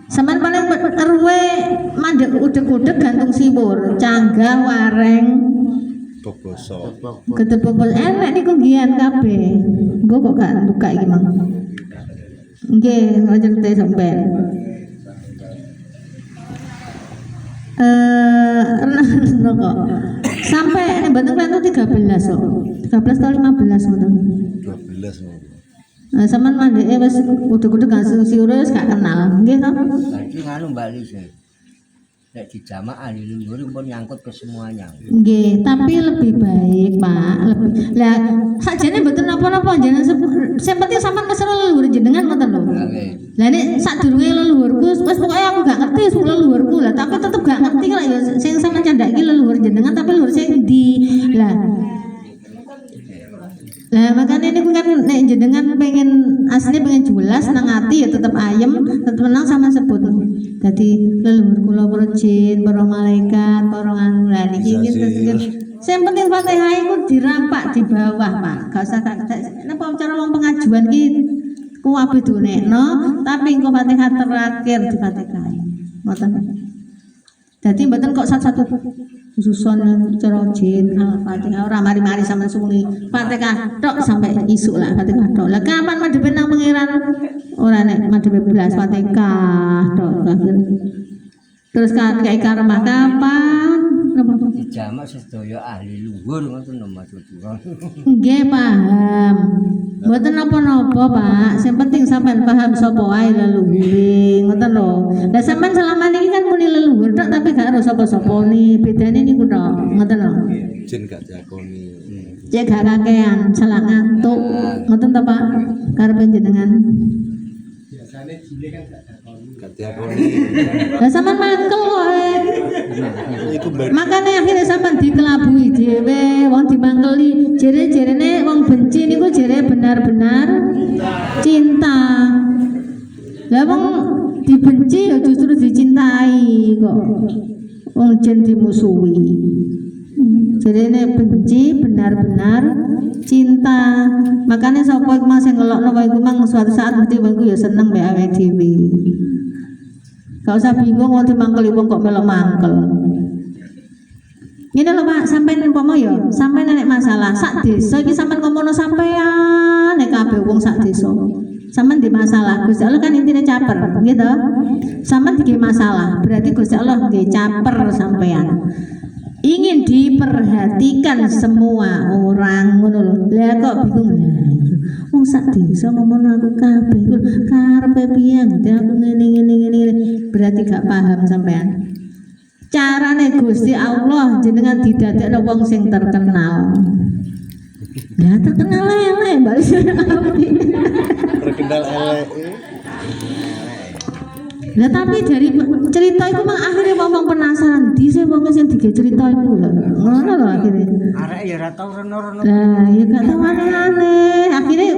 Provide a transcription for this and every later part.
Sampeyan paling eruwe mandek udeg-udeg gantung siwur, canggah wareng Boboso. ketepuk enak niku ngian kabeh. Engko kok gak buka iki Mang. Nggih, cerita sampeyan. Renang kok. Sampai mboten klantu 13 kok. 13 atau 15 ngoten. 12 mau. Nah, sampean mandeke wis udeg-udeg gantung siwur wis gak kenal. Nggih to? Saiki nganu Mbak Lise. Nek dijamak ahli luhur pun nyangkut ke semuanya. Nggih, tapi lebih baik, Pak. Lebih. Lah, sakjane mboten napa-napa jenengan sing penting sampean mesra leluhur jenengan ngoten lho. Lah nek sadurunge leluhurku wis pokoke aku gak ngerti wis leluhurku lah, tapi tetep gak ngerti lah ya sing sampean candhaki leluhur jenengan tapi leluhur sing ndi. Lah makanya ini kan nek jenengan pengen asli pengen jelas nang ati ya tetep ayem, tetep tenang sama sebut. Dadi leluhur kula para jin, para malaikat, para anu lah niki sing penting Fatihah iku dirampak di bawah, Pak. Gak usah napa cara wong pengajuan ki kuwabe donekno, tapi engko Fatihah terakhir di Fatihah. Ngoten. Dadi mboten kok satu-satu susun cara jin Al-Fatihah ora mari-mari sampean suwi Fatihah tok sampai isuk lah Fatihah tok. Lah kapan madhepe nang pangeran ora nek madhepe belas Fatihah tok. Terus kayak karma kapan? Dijamak sedaya ahli luhur ngoten lho maksudku. Nggih paham. Mboten napa-napa, Pak. Sing penting sampean paham sapa wae leluhure, ngoten lho. Lah sampean selama niki kan muni leluhur tok tapi gak ero sapa-sapa ni. Bedane niku tok, ngoten lho. Jin gak diakoni. Cek gak kakean, selak ngantuk. Ngoten ta, Pak? Karepe jenengan. Biasane jine kan Gak diakoni. Lah sampean mangkel kok. Iku Makanya akhirnya sampean dikelabui dhewe, wong dimangkeli, jere-jerene wong benci niku jere benar-benar cinta. Lah wong dibenci ya justru dicintai kok. Wong jen dimusuhi. Jerene benci benar-benar cinta. Makanya sapa iku mang sing ngelokno wae iku mang suatu saat mesti wae iku ya seneng mbek awake dhewe. Gak usah bingung wong dimangkeli wong kok melok mangkel. Ngene lho Pak, sampeyan umpama ya, sampeyan nek masalah sak desa iki sampeyan ngomongno sampeyan nek kabeh wong sak desa. Sampeyan di masalah, Gusti Allah kan intine caper, gitu. Sampeyan iki masalah, berarti Gusti Allah nggih caper sampeyan. Ingin diperhatikan semua orang ngono lho. Lah kok bingung lah. Wong sak desa ngomongno aku kabeh iku karepe piye aku ngene. Berarti gak paham sampean. Carane Gusti Allah jenengan didadekno wong sing terkenal. Ya terkenal elek Mbak. terkenal elek. Lah tapi dari cerita itu mah akhirnya wong penasaran di sing wong sing dige cerita iku lho. Ngono lho akhirnya. Arek ya ora tau reno-reno. Lah ya gak tau aneh-aneh. Akhirnya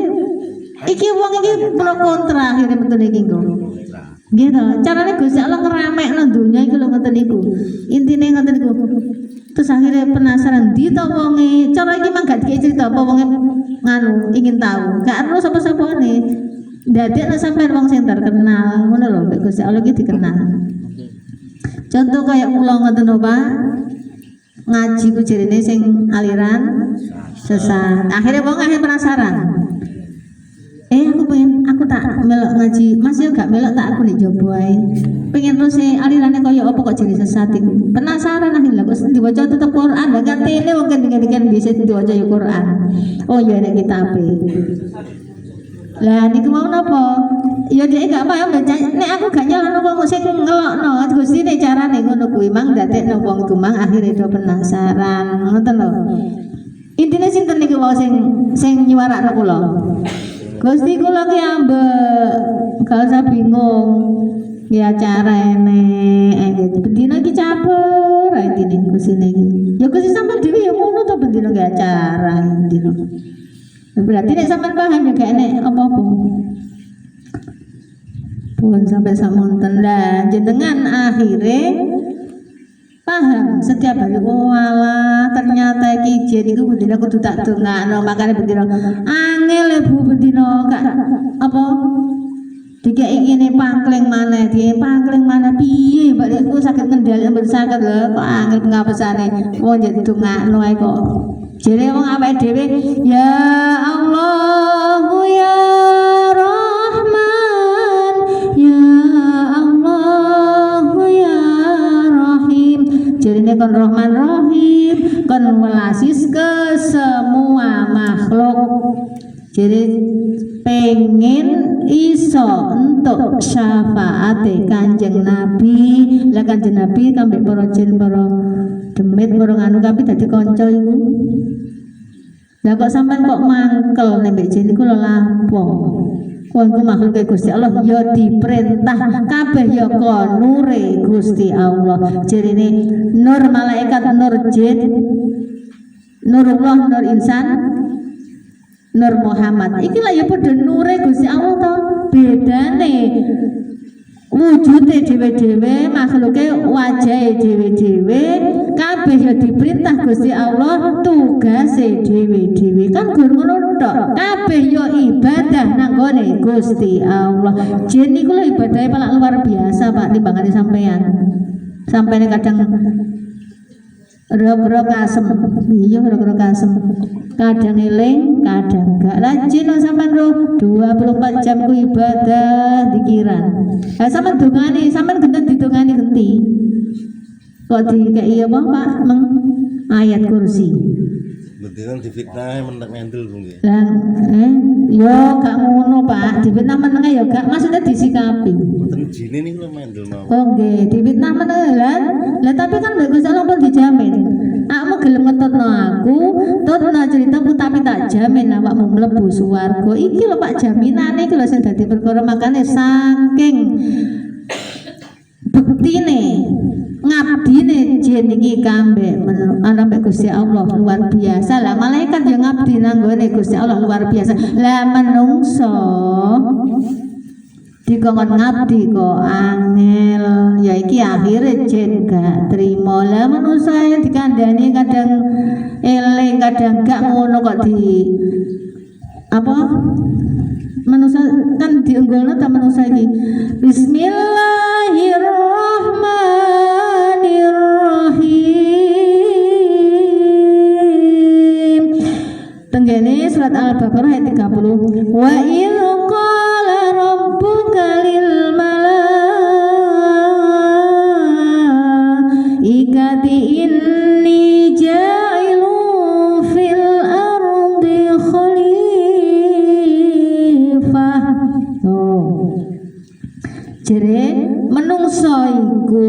iki wong iki pro kontra akhirnya betul iki kok. Gitu. Carane Gusti Allah ngeramekno donya iku lho ngoten niku. Intine ngoten niku. Terus akhirnya penasaran di to wonge. Cara iki mah gak cerita apa wonge nganu ingin tahu. Gak ero sapa-sapane. Dadekno sampean wong sing terkenal ngono lho Gusti Allah iki dikenal. Contoh kayak kula ngoten lho Pak. Ngaji ku jarene sing aliran sesat. Akhirnya wong akhirnya penasaran. Aku tak melok ngaji, Mas yo gak melok tak aku nek jowo ae. Pengen terus alirane kaya apa kok jadi sesat iku. Penasaran akhirnya kok diwaca tetep Quran, gak katene wong kan bisa diwaca yo Quran. Oh ya nek kitabe. Lah niku mau napa? Ya dhek gak paham baca. Nek aku gak nyalano wong sing ngelokno, Gusti nek carane ngono kuwi mang dadekno wong iku mang akhire do penasaran. Ngoten lho. Intine sinten niku wae sing nyuarakno kula. Gusti kula ki ambek, gak usah bingung. Ya acara enek, bendina ki caper, intine Gusti niki. Ya Gusti sampean dhewe ya ngono to bendina ki acara intine. Berarti nek sampean paham ya gak enek apa-apa. Pun sampai samonten lah jenengan akhirnya paham setiap hari oh alah ternyata iki jen iku bendina kudu tak dongakno makane bendina angel Bu bendina gak apa dikek ngene pangkling maneh piye mbak iku saged ngendhaleni bersaket lho kok angel ngapesane wong jet dongakno ae kok jere wong awake dhewe ya Allah ya Rahman ya Allah ya Rahim jerene kon Rahman Rahim kon welasis ke semua makhluk jadi pengen iso untuk syafaat Kanjeng Nabi lah Kanjeng Nabi kambek para jin para demit para nganu kabeh dadi kanca iku lah kok sampean kok mangkel nek mbek jin iku lho lapo kon ku makhluk Gusti Allah ya diperintah kabeh ya kon nure Gusti Allah jarine nur malaikat nur jin nurullah nur insan Nur Muhammad iki lah ya padha nure Gusti Allah to bedane wujude dhewe-dhewe makhluke wajahe dhewe-dhewe kabeh ya diperintah Gusti Allah tugase dhewe-dhewe kan gur ngono tok kabeh ya ibadah nang gone Gusti Allah jin niku lho ibadahe paling luar biasa Pak timbangane sampean kadang rok-rok asem iya rok-rok asem kadang eling kadang gak lajin sampean roh 24 jam ku ibadah dikiran sampean dongani sampean genten didongani genti kok dikei apa Pak meng ayat kursi berarti kan difitnah mendak mendel nggih. Lah yo gak ngono Pak difitnah menenge yo gak maksudnya disikapi Mboten jine niku lho mendel mau. oh nggih difitnah menenge lah tapi kan Gusti Allah pun dijamin aku gelem ngetutno aku tutno ceritaku tapi tak jamin awakmu mlebu swarga iki lho Pak jaminane iki lho sing dadi perkara makane saking bektine ngabdine jin iki kambek ana mek Gusti Allah luar biasa lah malaikat yang ngabdi nang gone Gusti Allah luar biasa lah menungso dikongkon ngabdi kok angel ya iki akhirnya jin gak trimo lah menungso yang dikandani kadang eling kadang gak ngono kok di apa manusia kan diunggulno ta manusia iki Bismillahirrahmanirrahim tenggene surat Al-Baqarah ayat 30 wa il qala rabbuka lil malaikati inni ja'ilun fil ardi khalifah jere menungso iku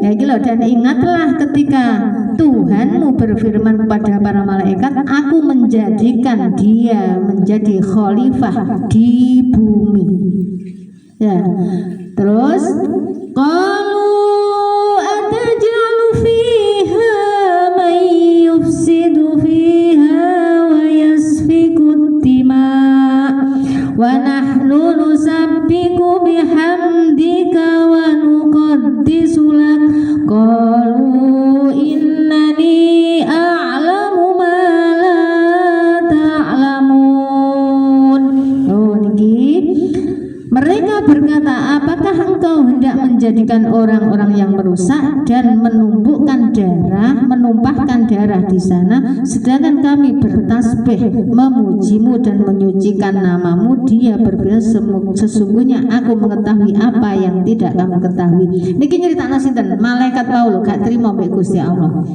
ya iki lho dan ingatlah ketika Tuhanmu berfirman kepada para malaikat aku menjadikan dia menjadi khalifah di bumi ya terus qalu ataj'alu fiha may yufsidu fiha wa yasfiku dima wa nahnu nusabbihu bihamdika wa nuqaddisu lak qalu innani a'lamu ma la ta'lamun oh niki mereka berkata apakah engkau hendak menjadikan orang-orang yang merusak dan menumpahkan darah di sana sedangkan kami bertasbih memujimu dan menyucikan namamu dia berfirman sesungguhnya aku mengetahui apa yang tidak kamu ketahui niki nyeritakna sinten malaikat Paul gak trimo mbek Gusti Allah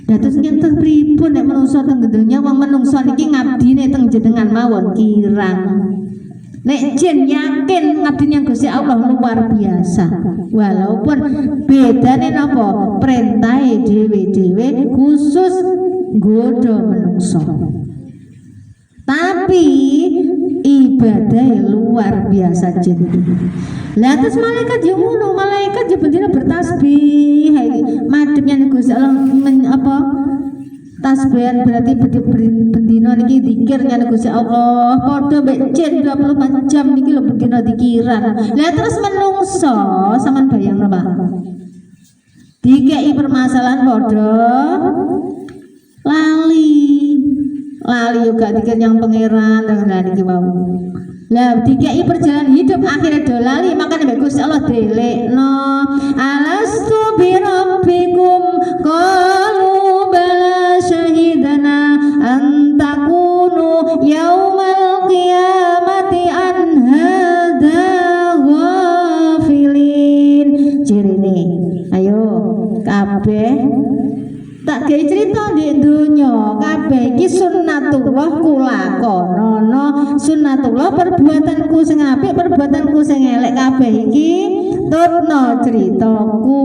dados ngenten pripun nek menungso teng donya wong menungso niki ngabdine teng jenengan mawon kirang nek jin yakin ngabdine Gusti Allah luar biasa walaupun bedane napa perintahe dhewe-dhewe khusus nggodha menungso tapi ibadah luar biasa jin lah terus malaikat yo ngono malaikat yo bendina bertasbih madhepnya Gusti Allah apa tasbihan berarti bendina niki zikir nyane Gusti Allah padha mbek jin 24 jam niki lho bendina dikiran lah terus menungso sampean bayangno Pak dikei permasalahan padha lali juga dikir yang pangeran dengan niki wau Lah dikai perjalanan hidup akhirnya dolali makanya Gusti Allah delekno alastu bi rabbikum qalu bala syahidana an takunu yaumal qiyamati an hadza ghafilin. Cirine ayo kabeh tak gawe cerita di dunya kabeh iki sunnatullah kulakonono sunnatullah perbuatanku sing apik perbuatanku sing elek kabeh iki tutno ceritaku.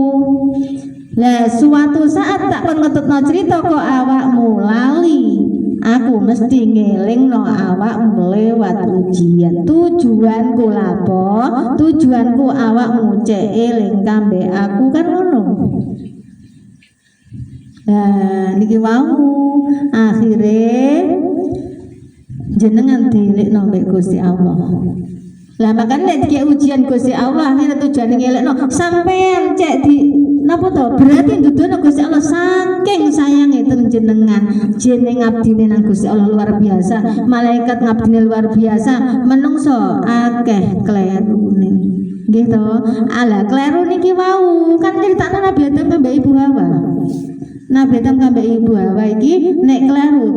Lah suatu saat tak kon ngetutno cerita kok awakmu lali aku mesti ngelingno awakmu lewat ujian. Tujuanku lapo? Tujuanku awakmu cek eling kambe aku kan ngono. Nah, niki wau akhire jenengan dilekno mbek Gusti Allah. Lah makane nek dikek ujian Gusti Allah akhire tujuane ngelekno sampean cek di napa to? Berarti dudono Gusti Allah saking sayange teng jenengan. Jeneng ngabdine nang Gusti Allah luar biasa, malaikat ngabdine luar biasa, menungso akeh klerune. Nggih to? Ala kleru niki wau kan critakno Nabi Adam mbek Ibu Hawa. Nabi Adam kambek Ibu Hawa iki nek kleru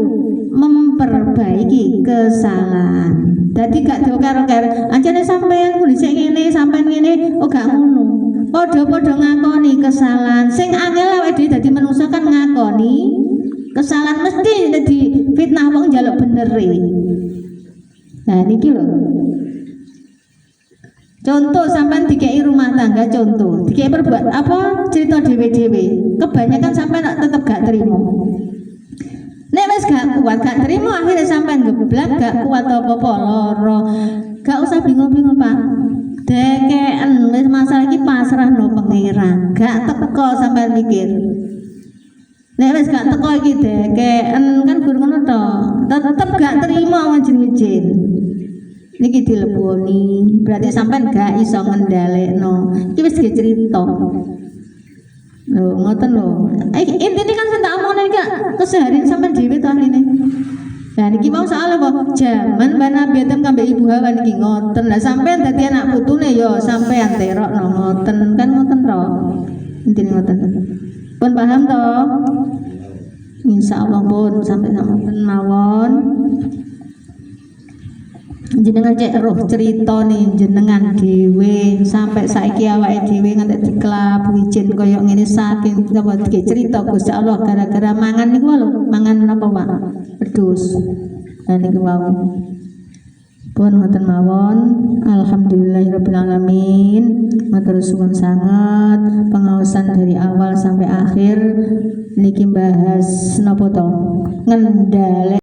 memperbaiki kesalahan. Dadi gak do karo-karo. Ancene sampean kudu sik ngene, sampean ngene, oh gak ngono. Padha-padha ngakoni kesalahan. Sing angel awake dhewe dadi manungsa kan ngakoni kesalahan mesti dadi fitnah wong njaluk benere. Nah niki lho. Contoh sampean dikei rumah tangga contoh, dikei perbuat apa cerita dewe-dewe. Kebanyakan sampean tetep gak terima. Nek wis gak kuat gak terima akhirnya sampean geblak gak kuat apa-apa loro. Gak usah bingung-bingung Pak. Dekeken wis masalah iki pasrahno pangeran. Gak teko sampean mikir. Nek wis gak teko iki dekeken kan guru ngono to. Tetep gak terima wajin-wajin. Niki dileboni, berarti sampean gak iso ngendhalekno. Iki wis cerita. Lho, ngoten lho. Intine kan sing tak omongne iki keseharian sampean dhewe to ahline. Lah niki mau soal apa? Jaman Mbak Nabi Adam kambek Ibu Hawa niki ngoten. Lah sampean dadi anak putune ya sampean terokno ngoten. Kan ngoten to. Intine ngoten. Pun paham to? Insyaallah pun sampai ngoten mawon. Jenengan cek roh cerita nih jenengan dhewe sampai saiki awake dhewe nganti dikelabui jin kaya ngene saking apa cerita Gusti Allah gara-gara mangan niku lho mangan napa Pak wedhus. Lah niku wau pun ngoten mawon alhamdulillahirabbil alamin matur suwun sanget pengaosan dari awal sampai akhir niki bahas napa to ngendhaleni